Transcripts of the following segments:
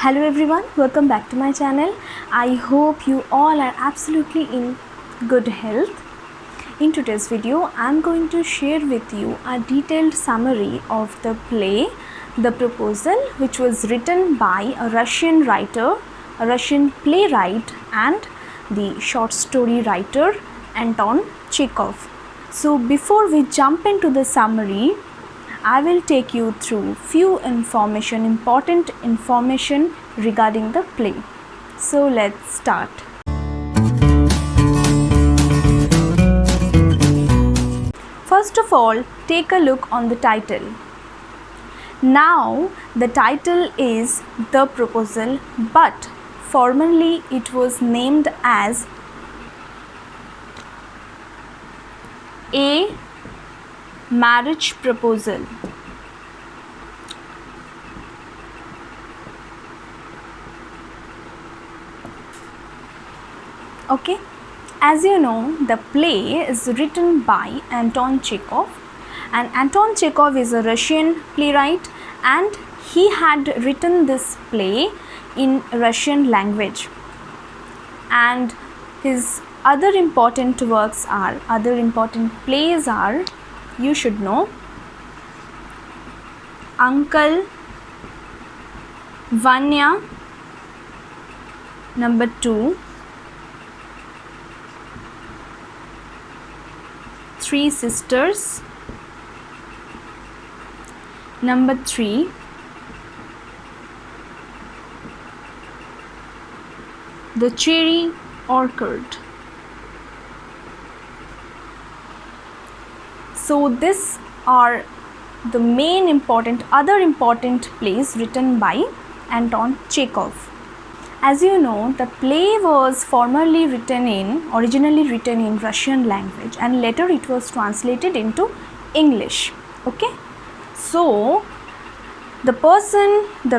Hello everyone, welcome back to my channel. I hope you all are absolutely in good health. In today's video, I'm going to share with you a detailed summary of the play The Proposal, which was written by a Russian writer, a Russian playwright and the short story writer Anton Chekhov. So before we jump into the summary, I will take you through few important information regarding the play. So let's start. First of all, take a look on the title. Now the title is The Proposal, but formerly it was named as A Marriage Proposal. Okay, as you know, the play is written by Anton Chekhov, and Anton Chekhov is a Russian playwright, and he had written this play in Russian language. And his other important plays are, you should know, Uncle, Vanya, number 2, Three Sisters, number 3, The Cherry Orchard. So these are the main other important plays written by Anton Chekhov. As you know, the play was originally written in Russian language, and later it was translated into English. Okay, so the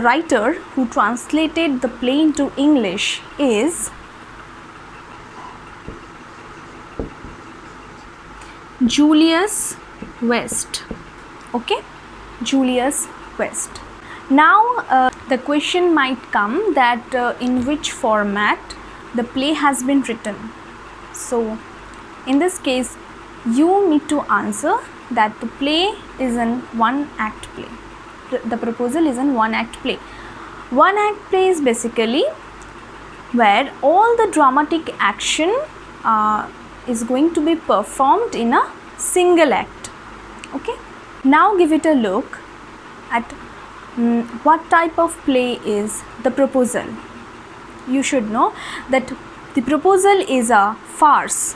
writer who translated the play into English is Julius West. Okay, Julius West. Now the question might come that in which format the play has been written. So in this case, you need to answer that the play is an one-act play. The Proposal is an one-act play. One-act play is basically where all the dramatic action is going to be performed in a single act. Okay, now give it a look at what type of play is The Proposal. You should know that The Proposal is a farce,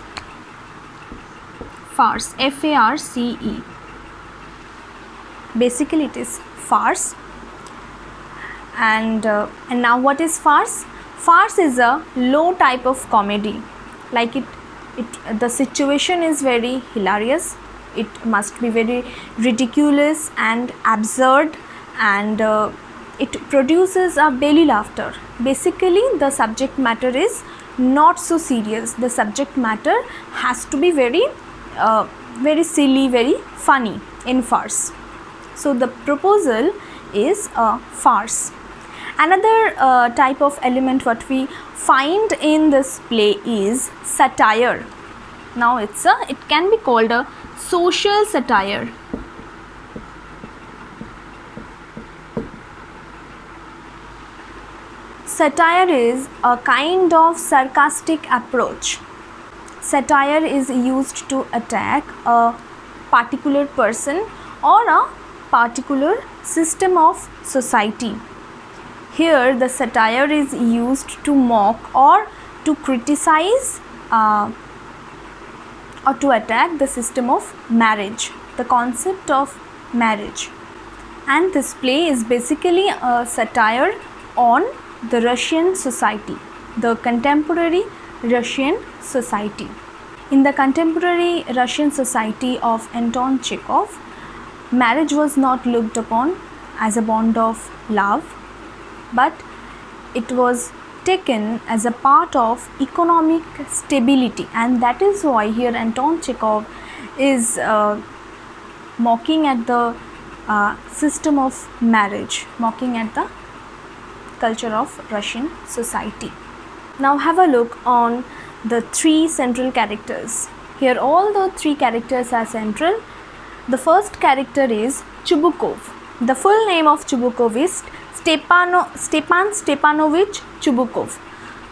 F-A-R-C-E. Basically it is farce. And now what is farce? Farce is a low type of comedy. Like the situation is very hilarious, it must be very ridiculous and absurd, and it produces a belly laughter. Basically the subject matter is not so serious. The subject matter has to be very silly, very funny in farce. So The Proposal is a farce. Another type of element what we find in this play is satire. Now it can be called a social satire. Satire is a kind of sarcastic approach. Satire is used to attack a particular person or a particular system of society. Here the satire is used to mock or to criticize or to attack the system of marriage, the concept of marriage. And this play is basically a satire on the Russian society, the contemporary Russian society. In the contemporary Russian society of Anton Chekhov, marriage was not looked upon as a bond of love, but it was taken as a part of economic stability, and that is why here Anton Chekhov is mocking at the system of marriage, mocking at the culture of Russian society. Now have a look on the three central characters. Here all the three characters are central. The first character is Chubukov. The full name of Chubukov is Stepan Stepanovich Chubukov.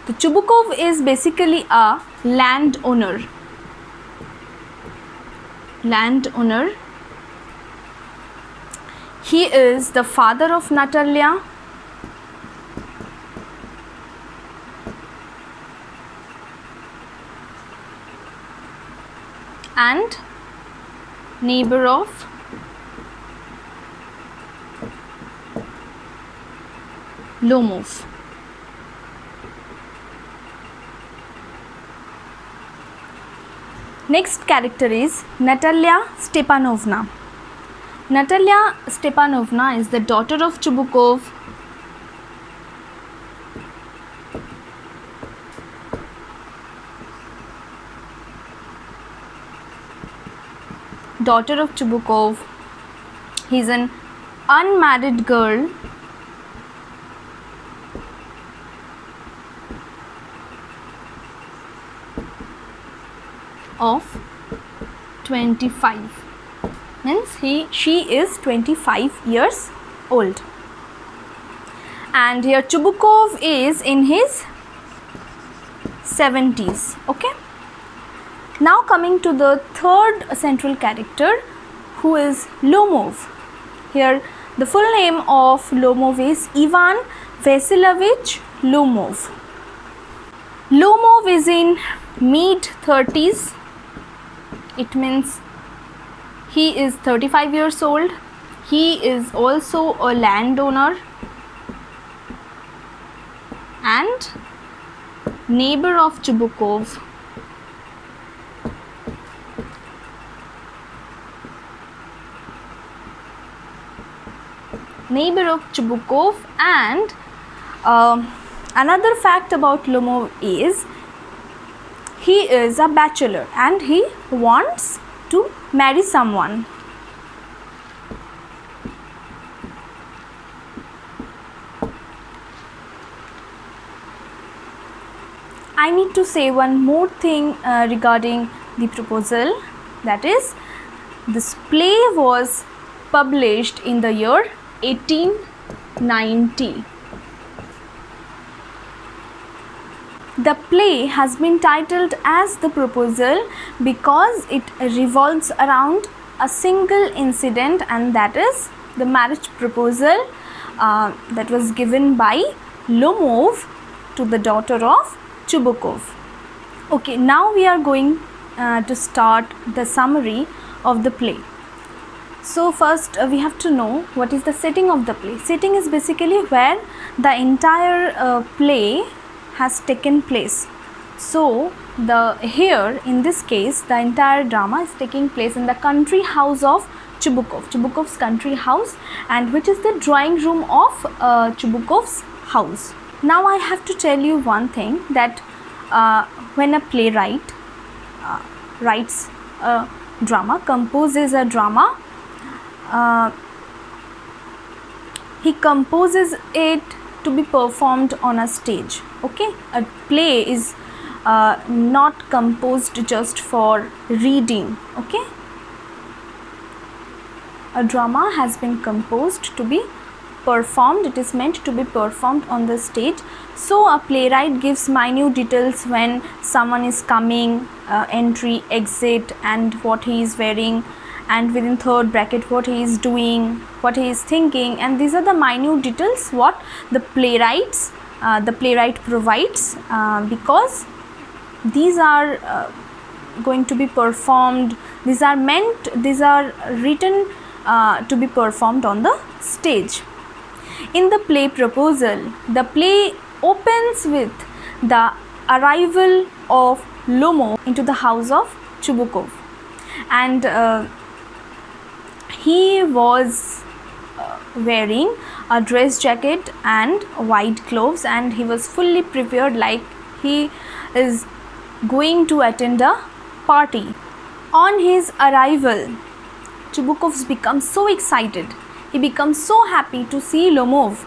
The Chubukov is basically a landowner. He is the father of Natalia and neighbor of Lomov. Next character is Natalia Stepanovna. Natalia Stepanovna is the daughter of Chubukov. He's an unmarried girl of 25. Means she is 25 years old. And here Chubukov is in his 70s. Okay. Now coming to the third central character, who is Lomov. Here the full name of Lomov is Ivan Vasilovich Lomov. Lomov is in mid 30s. It means he is 35 years old. He is also a landowner and neighbor of Chubukov. And another fact about Lomov is he is a bachelor and he wants to marry someone. I need to say one more thing regarding the proposal, that is, this play was published in the year 1890. The play has been titled as The Proposal because it revolves around a single incident, and that is the marriage proposal that was given by Lomov to the daughter of Chubukov. Okay, now we are going to start the summary of the play. So first we have to know what is the setting of the play. Setting is basically where the entire play has taken place. So here in this case the entire drama is taking place in the country house of Chubukov's country house, and which is the drawing room of Chubukov's house. Now I have to tell you one thing, that when a playwright writes a drama, composes a drama, he composes it to be performed on a stage. Okay, a play is not composed just for reading. Okay, a drama has been composed to be performed. It is meant to be performed on the stage. So a playwright gives minute details when someone is coming, entry, exit, and what he is wearing, and within third bracket what he is doing, what he is thinking, and these are the minute details what the playwright provides, because these are going to be performed, these are written to be performed on the stage. In the play Proposal, the play opens with the arrival of Lomov into the house of Chubukov, and he was wearing a dress jacket and white clothes, and he was fully prepared like he is going to attend a party. On his arrival, Chubukov becomes so excited. He becomes so happy to see Lomov.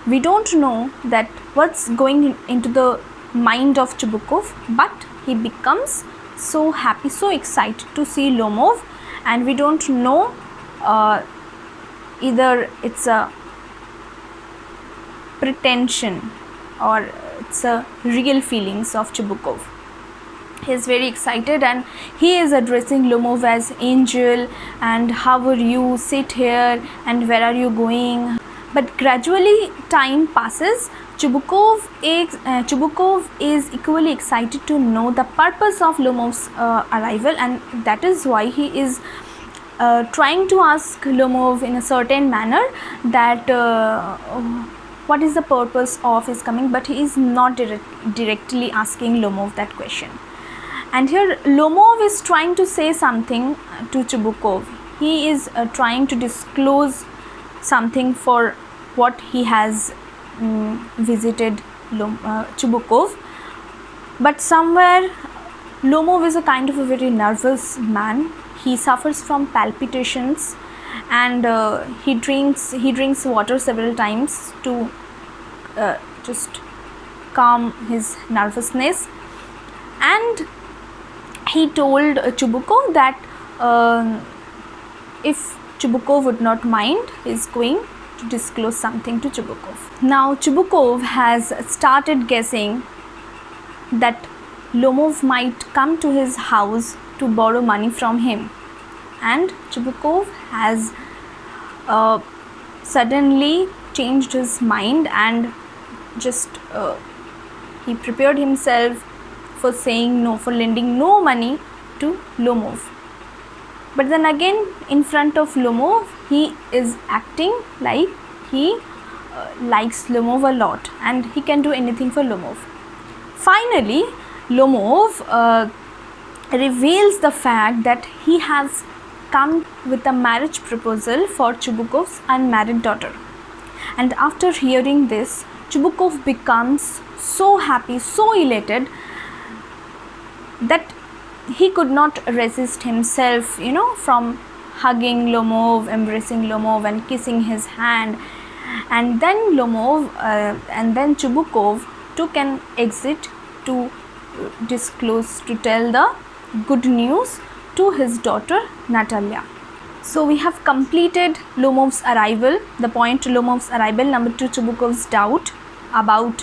We don't know that what's going into the mind of Chubukov, but he becomes so happy, so excited to see Lomov, and we don't know either it's a pretension or it's a real feelings of Chubukov. He is very excited and he is addressing Lomov as angel, and how are you, sit here, and where are you going. But gradually time passes. Chubukov is equally excited to know the purpose of Lomov's arrival, and that is why he is trying to ask Lomov in a certain manner that what is the purpose of his coming, but he is not directly asking Lomov that question. And here Lomov is trying to say something to Chubukov. He is trying to disclose something for what he has visited Chubukov. But somewhere Lomov is a kind of a very nervous man. He suffers from palpitations, and he drinks water several times to just calm his nervousness. And he told Chubukov that if Chubukov would not mind, he is going to disclose something to Chubukov. Now Chubukov has started guessing that Lomov might come to his house to borrow money from him, and Chubukov has suddenly changed his mind and just he prepared himself for saying no, for lending no money to Lomov. But then again, in front of Lomov, he is acting like he likes Lomov a lot and he can do anything for Lomov. Finally, Lomov reveals the fact that he has come with a marriage proposal for Chubukov's unmarried daughter. And after hearing this, Chubukov becomes so happy, so elated that he could not resist himself, from hugging Lomov, embracing Lomov and kissing his hand. And then Chubukov took an exit to disclose, to tell the good news to his daughter Natalia. So we have completed Lomov's arrival, the point to Lomov's arrival. Number 2, Chubukov's doubt about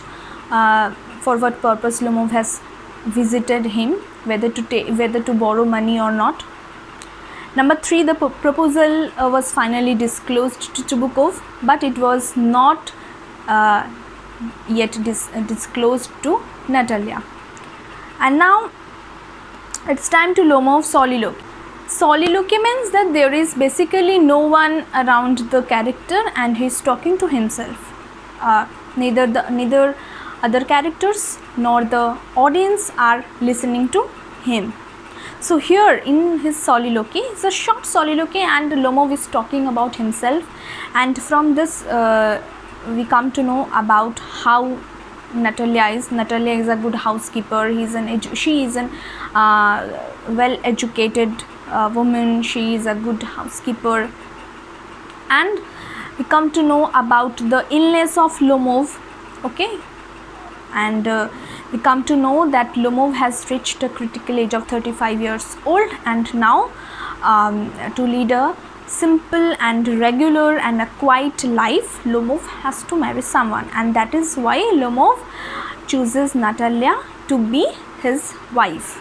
for what purpose Lomov has visited him, whether to borrow money or not. Number 3, the proposal was finally disclosed to Chubukov, but it was not yet disclosed to Natalia. And now it's time to Lomov's soliloquy. Soliloquy means that there is basically no one around the character and he is talking to himself. Neither other characters nor the audience are listening to him. So here in his soliloquy, it's a short soliloquy and Lomov is talking about himself, and from this we come to know about how Natalia is. Natalia is a good housekeeper. She is an well-educated woman. She is a good housekeeper, and we come to know about the illness of Lomov. Okay, and we come to know that Lomov has reached a critical age of 35 years old, and now to lead a simple and regular and a quiet life, Lomov has to marry someone, and that is why Lomov chooses Natalia to be his wife.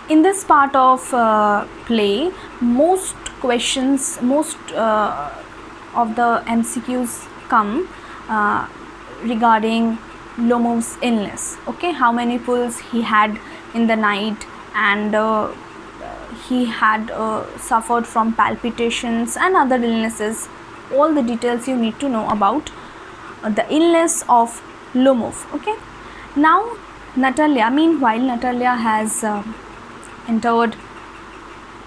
In this part of play, most questions, most of the MCQs come regarding Lomov's illness. Okay, how many pulls he had in the night, and he had suffered from palpitations and other illnesses. All the details you need to know about the illness of Lomov. Okay, now Natalia, meanwhile Natalia has entered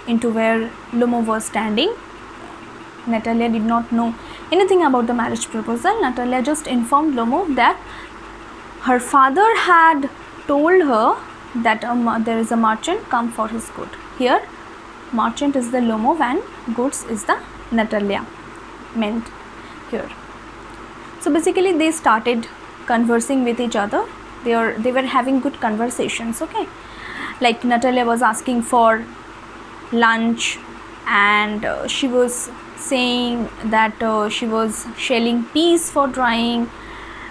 into where Lomov was standing. Natalia did not know anything about the marriage proposal. Natalia just informed Lomov that her father had told her that there is a merchant come for his good. Here, merchant is the Lomov and goods is the Natalia meant here. So basically they started conversing with each other. They were having good conversations, okay. Like Natalia was asking for lunch, and she was saying that she was shelling peas for drying,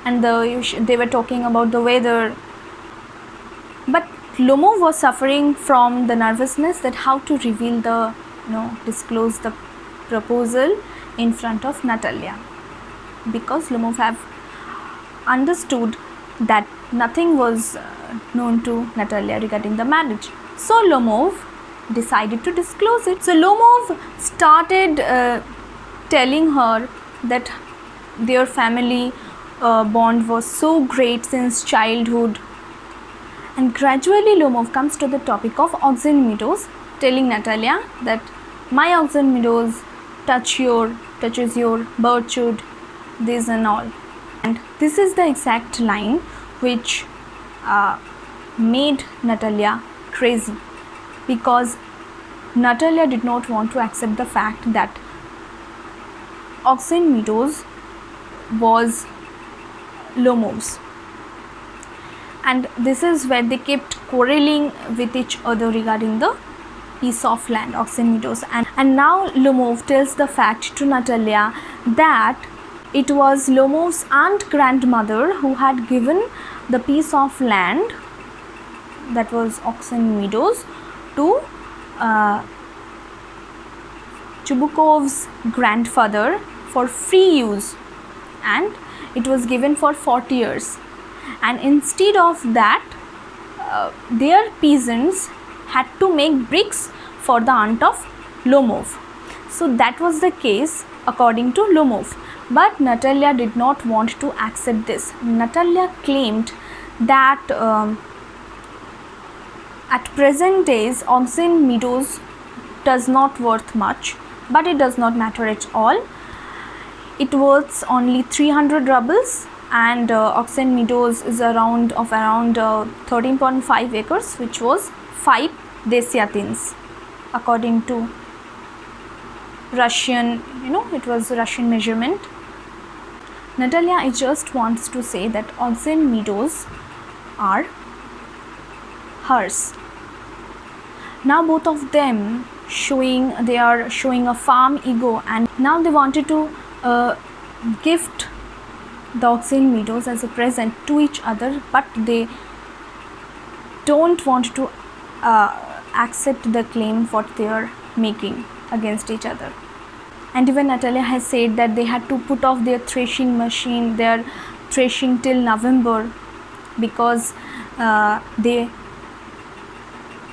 and they were talking about the weather. But Lomov was suffering from the nervousness that how to reveal the, disclose the proposal in front of Natalia, because Lomov have understood that nothing was known to Natalia regarding the marriage. So Lomov decided to disclose it. So Lomov started telling her that their family bond was so great since childhood. And gradually Lomov comes to the topic of Oxen Meadows, telling Natalia that my Oxen Meadows touches your birchwood, this and all. And this is the exact line which made Natalia crazy, because Natalia did not want to accept the fact that Oxen Meadows was Lomov's. And this is where they kept quarreling with each other regarding the piece of land, Oxen Meadows. And now Lomov tells the fact to Natalia that it was Lomov's aunt grandmother who had given the piece of land, that was Oxen Meadows, to Chubukov's grandfather for free use, and it was given for 40 years. And instead of that, their peasants had to make bricks for the aunt of Lomov. So that was the case according to Lomov. But Natalia did not want to accept this. Natalia claimed that at present days Oxen Meadows does not worth much, but it does not matter at all. It worth only 300 rubles, and Oxen Meadows is around 13.5 acres, which was 5 desyatins according to Russian, it was Russian measurement. Natalia just wants to say that Oxen Meadows are hers. Now both of them they are showing a farm ego, and now they wanted to gift the Oxen Meadows as a present to each other, but they don't want to accept the claim what they are making against each other. And even Natalia has said that they had to put off their threshing machine, their threshing till November, because they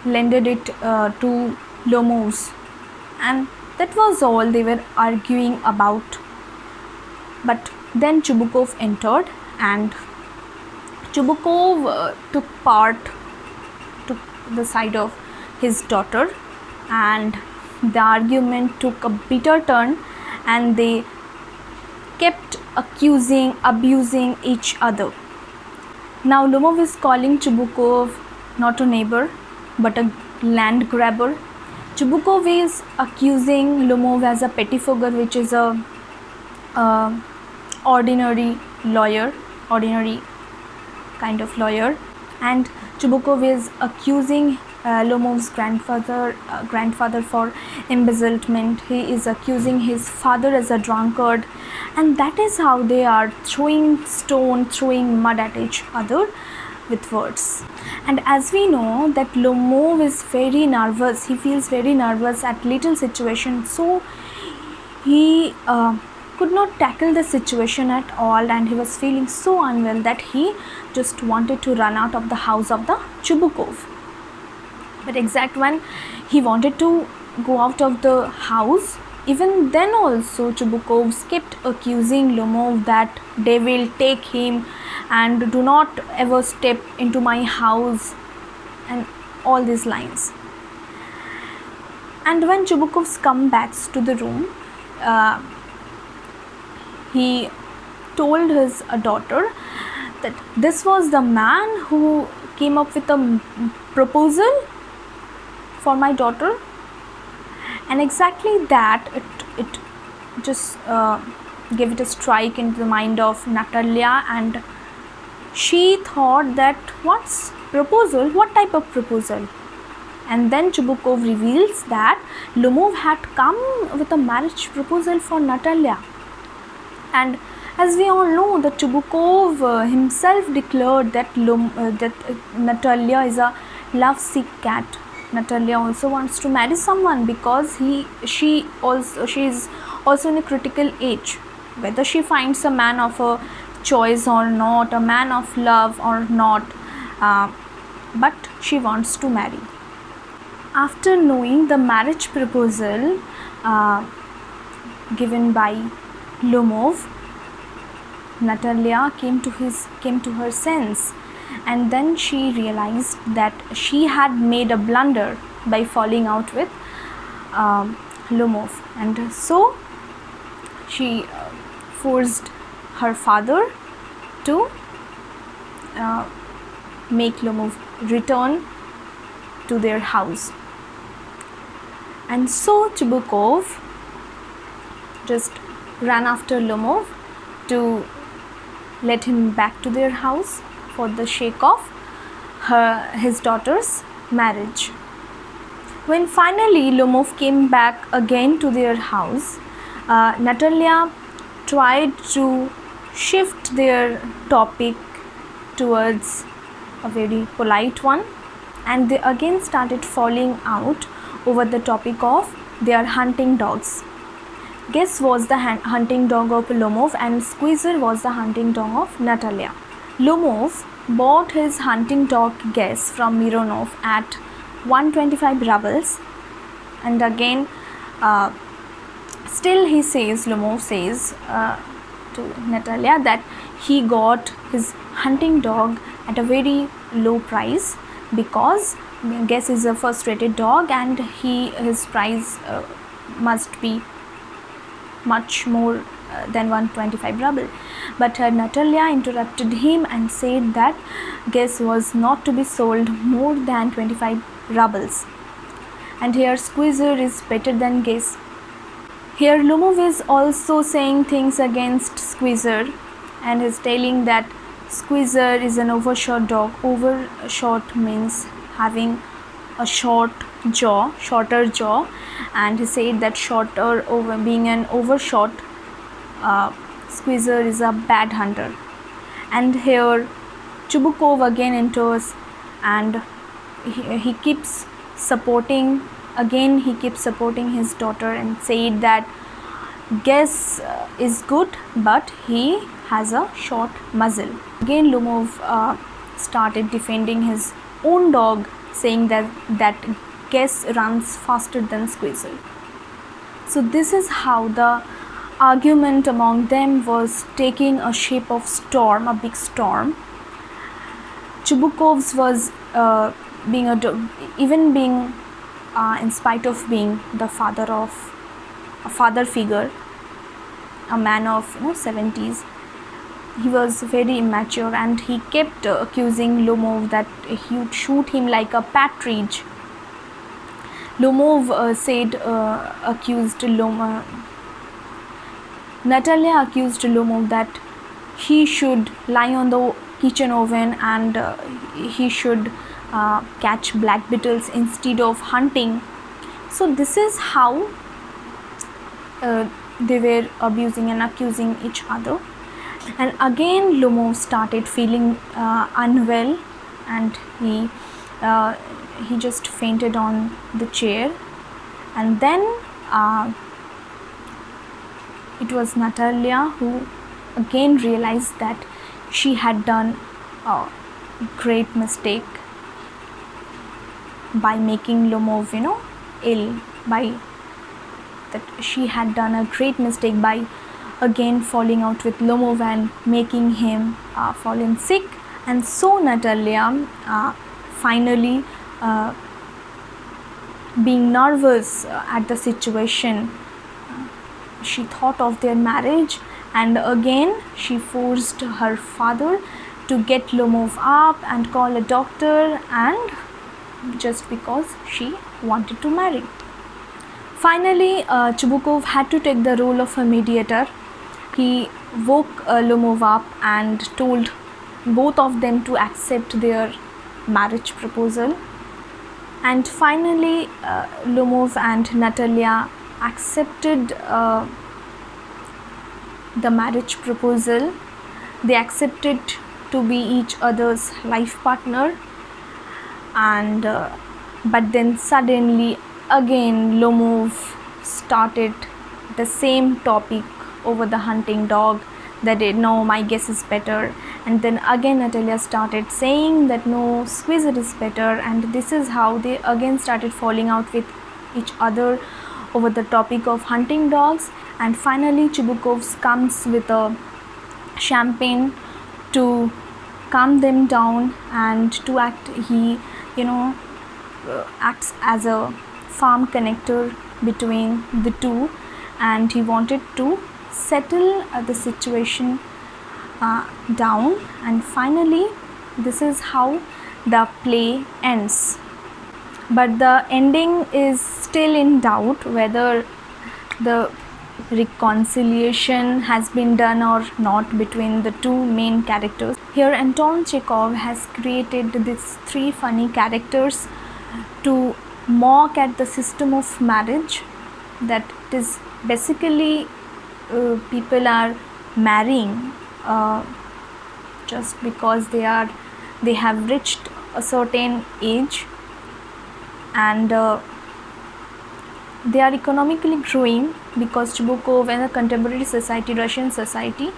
lended it to Lomov's, and that was all they were arguing about. But then Chubukov entered, and Chubukov took the side of his daughter, and the argument took a bitter turn, and they kept abusing each other. Now Lomov is calling Chubukov not a neighbor but a land grabber. Chubukov is accusing Lomov as a pettifogger, which is a ordinary kind of lawyer, and Chubukov is accusing Lomov's grandfather for embezzlement. He is accusing his father as a drunkard, and that is how they are throwing mud at each other with words. And as we know that Lomov is very nervous, he feels very nervous at little situation, so he could not tackle the situation at all, and he was feeling so unwell that he just wanted to run out of the house of the Chubukov. But exact when he wanted to go out of the house, even then also Chubukov kept accusing Lomov that they will take him and do not ever step into my house, and all these lines. And when Chubukov comes back to the room, he told his daughter that this was the man who came up with a proposal for my daughter, and exactly that it just gave it a strike into the mind of Natalia, and she thought that what's proposal? What type of proposal? And then Chubukov reveals that Lomov had come with a marriage proposal for Natalia. And as we all know, that Chubukov himself declared that Natalia is a lovesick cat. Natalia also wants to marry someone because she is also in a critical age. Whether she finds a man of a choice or not, a man of love or not, but she wants to marry. After knowing the marriage proposal given by Lomov, Natalia came to her sense, and then she realized that she had made a blunder by falling out with Lomov, and so she forced her father to make Lomov return to their house. And so Chubukov just ran after Lomov to let him back to their house for the sake of his daughter's marriage. When finally Lomov came back again to their house, Natalia tried to shift their topic towards a very polite one, and they again started falling out over the topic of their hunting dogs. Guess was the hunting dog of Lomov, and Squeezer was the hunting dog of Natalia. Lomov bought his hunting dog Guess from Mironov at 125 rubles, and again still Lomov says to Natalia that he got his hunting dog at a very low price because Guess is a first rated dog and his price must be much more than 125 ruble. But Natalia interrupted him and said that Guess was not to be sold more than 25 rubles, and here Squeezer is better than Guess. Here Lomov is also saying things against Squeezer and is telling that Squeezer is an overshot dog. Overshot means having a shorter jaw, and he said that being an overshot, Squeezer is a bad hunter. And here Chubukov again enters, and he keeps supporting his daughter and said that Guess is good, but he has a short muzzle. Again Lomov started defending his own dog, saying that Guess runs faster than Squeezer. So this is how the argument among them was taking a shape of storm, a big storm. Chubukov's was in spite of being the father figure, a man of 70s, he was very immature, and he kept accusing Lomov that he would shoot him like a partridge. Natalia accused Lomov that he should lie on the kitchen oven and he should catch black beetles instead of hunting. So this is how they were abusing and accusing each other. And again Lomov started feeling unwell, and he just fainted on the chair. And then it was Natalia who again realized that she had done a great mistake by making Lomov ill, she had done a great mistake by again falling out with Lomov and making him fallen sick. And so Natalia finally, being nervous at the situation, she thought of their marriage, and again she forced her father to get Lomov up and call a doctor, and just because she wanted to marry. Finally Chubukov had to take the role of a mediator, he woke Lomov up and told both of them to accept their marriage proposal. And finally, Lomov and Natalia accepted the marriage proposal. They accepted to be each other's life partner, and but then suddenly again Lomov started the same topic over the hunting dog, that no, my guess is better. And then again Natalia started saying that no, Squeezer is better, and this is how they again started falling out with each other over the topic of hunting dogs. And finally Chibukov comes with a champagne to calm them down and to act, he acts as a farm connector between the two, and he wanted to settle the situation down. And finally this is how the play ends, but the ending is still in doubt whether the reconciliation has been done or not between the two main characters. Here Anton Chekhov has created these three funny characters to mock at the system of marriage, that it is basically people are marrying just because they have reached a certain age, and they are economically growing, because Chibukov and the contemporary society, Russian society,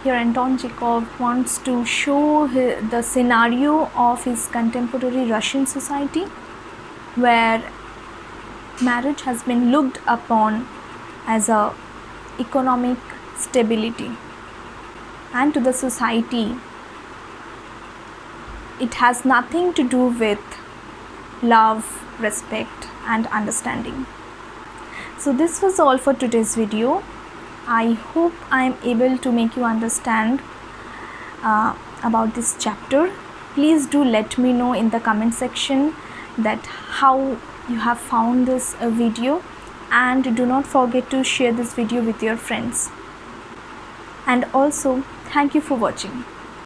here Anton Chekhov wants to show the scenario of his contemporary Russian society, where marriage has been looked upon as a economic stability, and to the society it has nothing to do with love, respect and understanding. So this was all for today's video. I hope I am able to make you understand about this chapter. Please do let me know in the comment section that how you have found this video, and do not forget to share this video with your friends. And also, thank you for watching.